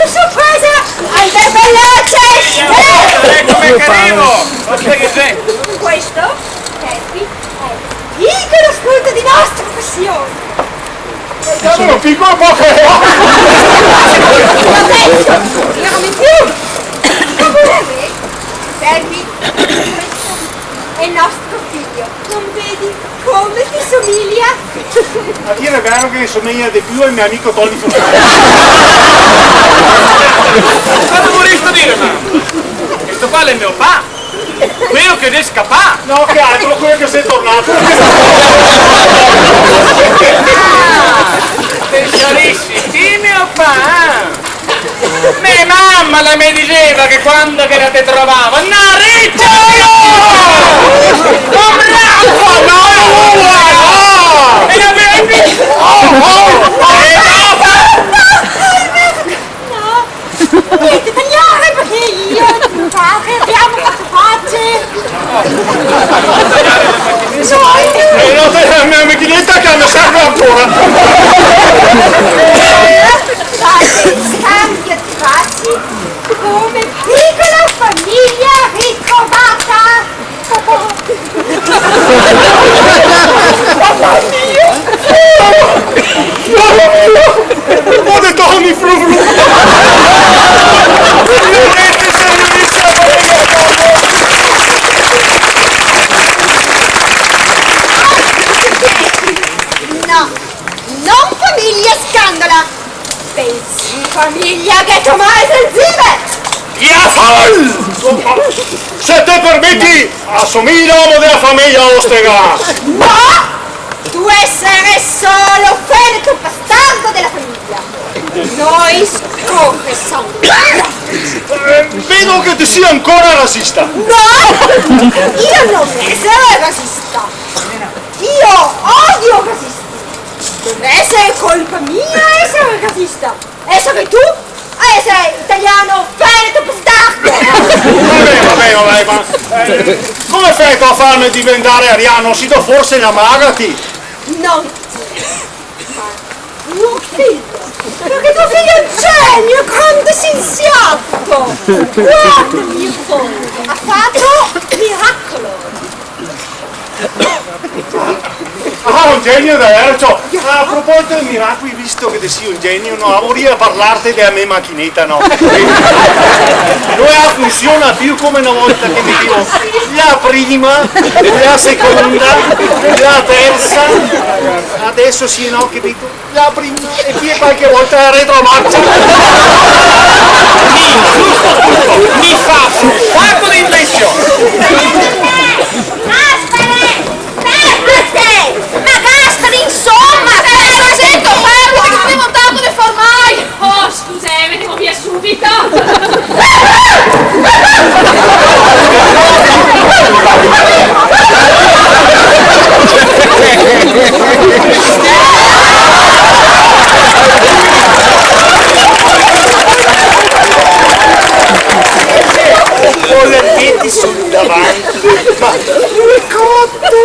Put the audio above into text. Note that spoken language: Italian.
sorpresa al bellezze! Ecco che arrivo! Cosa che c'è? Questo, Happy, è il piccolo scudo di nostra passione. Sono piccolo poco! Ma penso, io non mi più! Come Happy è il nostro figlio. Non vedi come ti somiglia? A dire il vero che somiglia di più al mio amico Tony Fusaro. Cosa vorresti dire, ma? Questo qua è il mio papà! Quello che deve scappare! No, che altro, quello che sei tornato. Pensarissi, sì mio papà! Mia mamma la mi diceva che quando che la te trovava, una riccia! Un braccio! No! E la bevi! Niente tagliare perché io e mio padre abbiamo fatto pace. E no, la mia macchinetta che mi serve ancora. Scambio di baci come piccola famiglia ritrovata. Mamma mia! Ho detto Tony Fusaro! No, non famiglia scandola, bensì famiglia che Tommaso Zibet! Jawohl! Se te permetti, assomiglia a uomo della famiglia Ostega! No! Tu essere solo feretro bastardo della famiglia! Noi scorre sangue! Vedo che ti sia ancora razzista! No! Io non essere razzista! Io odio razzisti! Non essere colpa mia essere razzista! Essere tu a essere italiano feretro bastardo! Vabbè, ma come fai a farmi diventare ariano? Si do forse innamorati? Non ma tuo figlio! Perché tuo figlio è un genio, grande scienziato! Guarda mio figlio! Ha fatto miracolo! Ah, un genio davvero! Cioè, a proposito di miracoli, visto che sei un genio, no, vorrei parlarti della mia macchinetta, no? Non funziona più come una volta che mi dico la prima, la seconda, la terza, adesso sì, no, capito? La prima e poi qualche volta la retromarcia. Mi fa un sacco di impressione! Ma Gaspari, insomma! Sento, fermo, che stai montando le formai! Oh, scusa, veniamo via subito! Con le piedi sul davanti, ma le cotte,